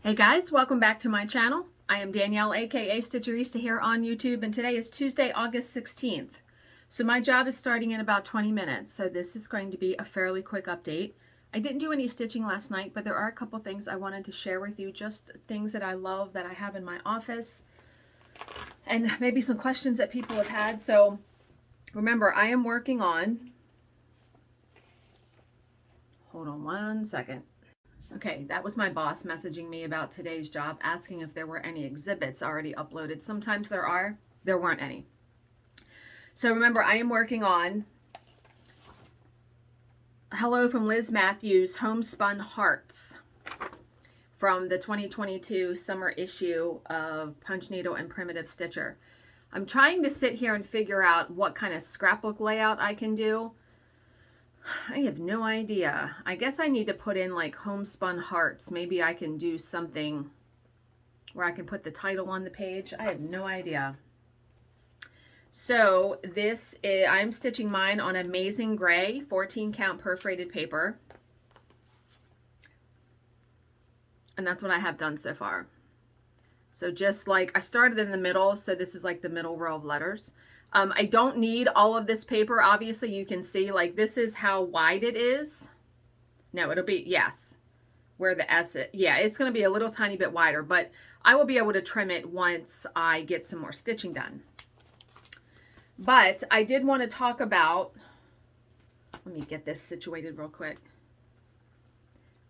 Hey guys, welcome back to my channel. I am Danielle, aka Stitcherista, here on YouTube, and today is Tuesday, August 16th. So my job is starting in about 20 minutes, so this is going to be a fairly quick update. I didn't do any stitching last night, but there are a couple things I wanted to share with you, just things that I love that I have in my office, and maybe some questions that people have had. So remember, I am working on, hold on one second. Okay, that was my boss messaging me about today's job, asking if there were any exhibits already uploaded. Sometimes there are, there weren't any. So remember, I am working on Hello From Liz Mathews Homespun Hearts from the 2022 summer issue of Punch Needle and Primitive Stitcher. I'm trying to sit here and figure out what kind of scrapbook layout I can do. I have no idea. I guess I need to put in like homespun hearts. Maybe I can do something where I can put the title on the page. I have no idea. So this is, I'm stitching mine on Amazing Gray 14 count perforated paper. And that's what I have done so far. So just like I started in the middle, so this is like the middle row of letters. I don't need all of this paper. Obviously, you can see like this is how wide it is. No, it'll be, yes, where the S is. Yeah, it's going to be a little tiny bit wider, but I will be able to trim it once I get some more stitching done. But I did want to talk about, let me get this situated real quick.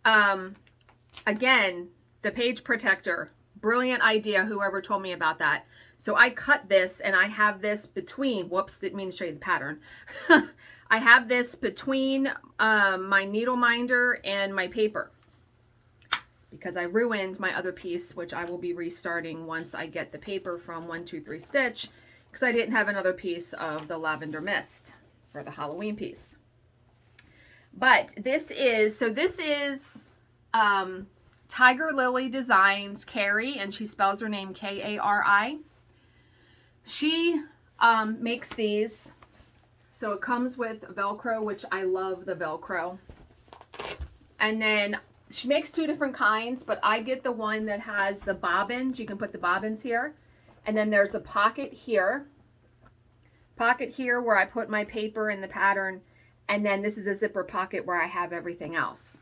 Again, the page protector, brilliant idea, whoever told me about that. So I cut this and I have this between, whoops, didn't mean to show you the pattern. I have this between my needle minder and my paper because I ruined my other piece, which I will be restarting once I get the paper from 123 Stitch, because I didn't have another piece of the Lavender Mist for the Halloween piece. But this is, so this is Tiger Lily Designs Carrie, and she spells her name K-A-R-I. She makes these, so it comes with Velcro, which I love the Velcro. And then she makes two different kinds, but I get the one that has the bobbins. You can put the bobbins here. And then there's a pocket here where I put my paper and the pattern. And then this is a zipper pocket where I have everything else.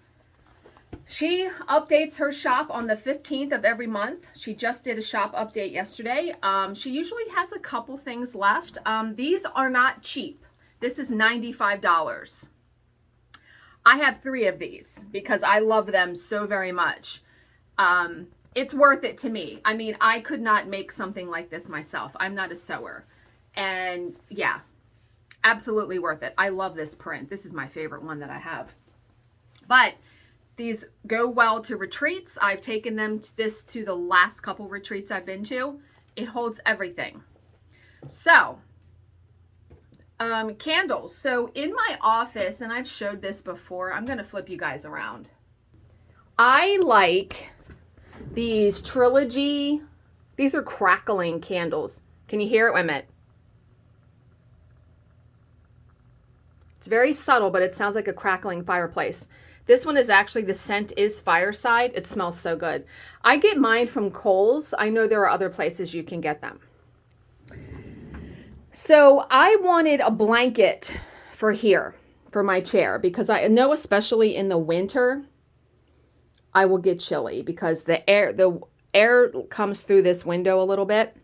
She updates her shop on the 15th of every month. She just did a shop update yesterday. She usually has a couple things left. These are not cheap. This is $95. I have 3 of these because I love them so very much. It's worth it to me. I mean, I could not make something like this myself. I'm not a sewer. And yeah, absolutely worth it. I love this print. This is my favorite one that I have. But these go well to retreats. I've taken them to the last couple retreats I've been to. It holds everything. So, candles. So in my office, and I've showed this before, I'm going to flip you guys around. I like these Trilogy. These are crackling candles. Can you hear it? Wait a minute. It's very subtle, but it sounds like a crackling fireplace. This one is actually, the scent is Fireside. It smells so good. I get mine from Kohl's. I know there are other places you can get them. So I wanted a blanket for here, for my chair, because I know especially in the winter, I will get chilly because the air comes through this window a little bit.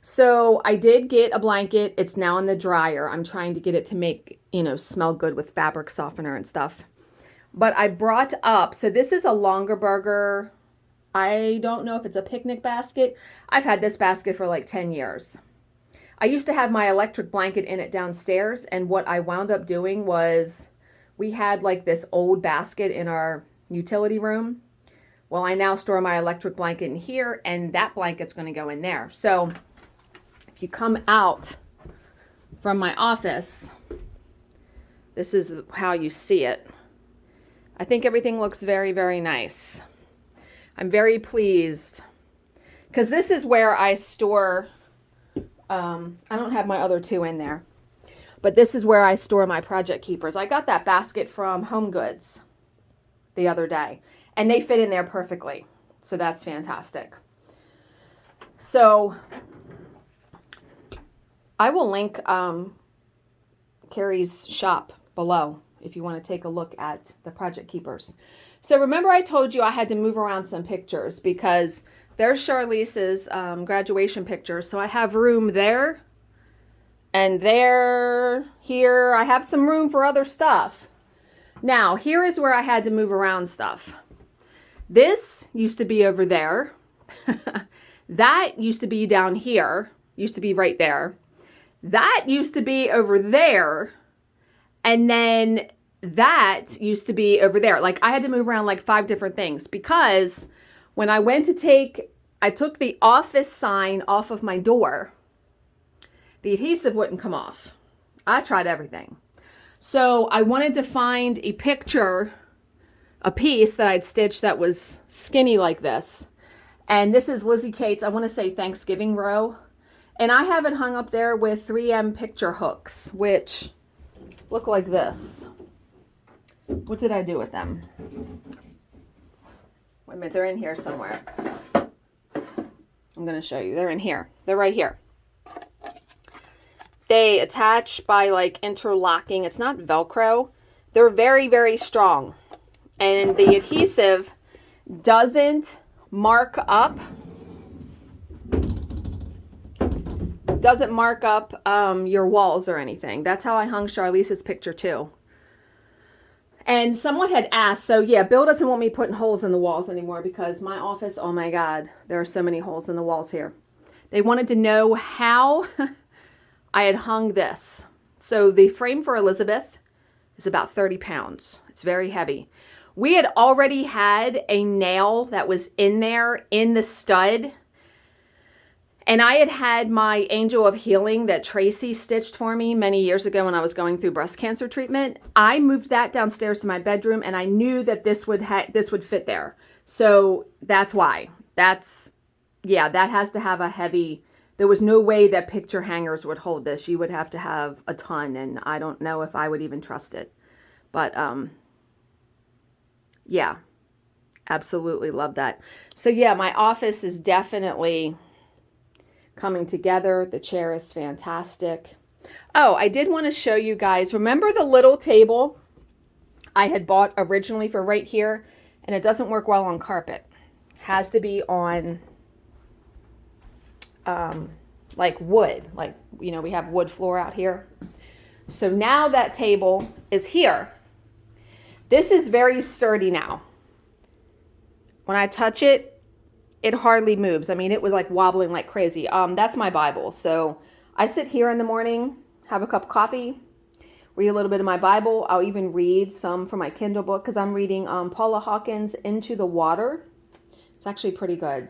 So I did get a blanket. It's now in the dryer. I'm trying to get it to make, smell good with fabric softener and stuff. But I brought up, so this is a Longaberger, I don't know if it's a picnic basket. I've had this basket for like 10 years. I used to have my electric blanket in it downstairs, and what I wound up doing was we had like this old basket in our utility room. Well, I now store my electric blanket in here, and that blanket's going to go in there. So if you come out from my office, this is how you see it. I think everything looks very, very nice. I'm very pleased because this is where I store, I don't have my other 2 in there, but this is where I store my project keepers. I got that basket from Home Goods the other day, and they fit in there perfectly. So that's fantastic. So I will link Carrie's shop below if you want to take a look at the Project Keepers. So remember I told you I had to move around some pictures because there's Charlize's graduation picture. So I have room there and there, here. I have some room for other stuff. Now, here is where I had to move around stuff. This used to be over there. That used to be down here. Used to be right there. That used to be over there. And then that used to be over there. Like I had to move around like 5 different things because when I went to I took the office sign off of my door. The adhesive wouldn't come off. I tried everything. So I wanted to find a picture, a piece that I'd stitched that was skinny like this. And this is Lizzie Kate's, I want to say Thanksgiving row. And I have it hung up there with 3M picture hooks, which look like this. What did I do with them? Wait a minute, they're in here somewhere. I'm going to show you. They're in here. They're right here. They attach by like interlocking. It's not Velcro. They're very, very strong. And the adhesive doesn't mark up. Doesn't mark up your walls or anything. That's how I hung Charlize's picture too. And someone had asked, so yeah, Bill doesn't want me putting holes in the walls anymore because my office, oh my God, there are so many holes in the walls here. They wanted to know how I had hung this. So the frame for Elizabeth is about 30 pounds. It's very heavy. We had already had a nail that was in there in the stud. And I had had my Angel of Healing that Tracy stitched for me many years ago when I was going through breast cancer treatment. I moved that downstairs to my bedroom and I knew that this would fit there. So that's why. That has to have a heavy, there was no way that picture hangers would hold this. You would have to have a ton and I don't know if I would even trust it. But yeah, absolutely love that. So yeah, my office is definitely coming together. The chair is fantastic. Oh, I did want to show you guys. Remember the little table I had bought originally for right here? And it doesn't work well on carpet. Has to be on like wood. Like, you know, we have wood floor out here. So now that table is here. This is very sturdy now. When I touch it, it hardly moves. I mean, it was like wobbling like crazy. That's my Bible. So I sit here in the morning, have a cup of coffee, read a little bit of my Bible. I'll even read some from my Kindle book because I'm reading Paula Hawkins' Into the Water. It's actually pretty good.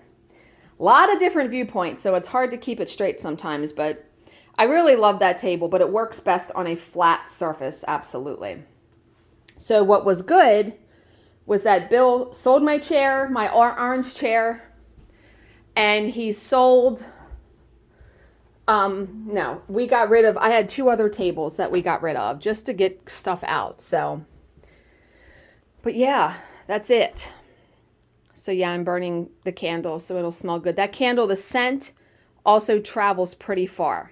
A lot of different viewpoints, so it's hard to keep it straight sometimes, but I really love that table, but it works best on a flat surface, absolutely. So what was good was that Bill sold my chair, my orange chair, and he sold, no, we got rid of, I had 2 other tables that we got rid of just to get stuff out. So, but yeah, that's it. So yeah, I'm burning the candle so it'll smell good. That candle, the scent also travels pretty far.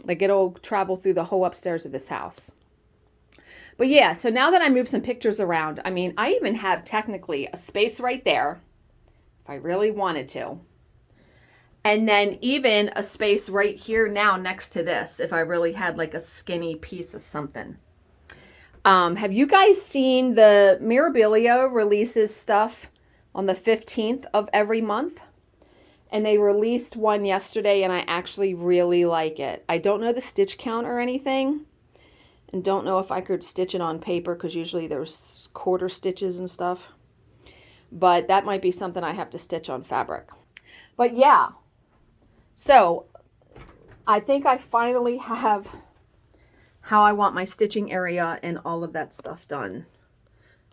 Like it'll travel through the whole upstairs of this house. But yeah, so now that I moved some pictures around, I mean, I even have technically a space right there if I really wanted to. And then even a space right here now next to this if I really had like a skinny piece of something. Have you guys seen the Mirabilia releases stuff on the 15th of every month? And they released one yesterday and I actually really like it. I don't know the stitch count or anything. And don't know if I could stitch it on paper because usually there's quarter stitches and stuff. But that might be something I have to stitch on fabric. But yeah, so I think I finally have how I want my stitching area and all of that stuff done.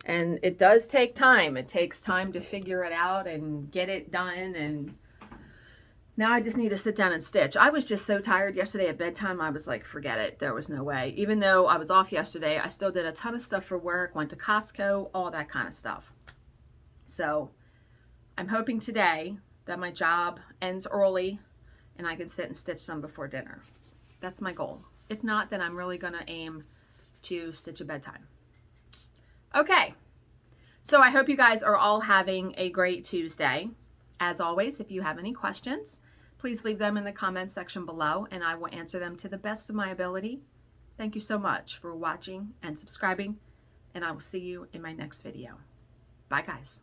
And it does take time. It takes time to figure it out and get it done. And now I just need to sit down and stitch. I was just so tired yesterday at bedtime. I was like, forget it. There was no way. Even though I was off yesterday, I still did a ton of stuff for work, went to Costco, all that kind of stuff. So I'm hoping today that my job ends early and I can sit and stitch some before dinner. That's my goal. If not, then I'm really going to aim to stitch a bedtime. Okay, so I hope you guys are all having a great Tuesday. As always, if you have any questions, please leave them in the comments section below and I will answer them to the best of my ability. Thank you so much for watching and subscribing, and I will see you in my next video. Bye, guys.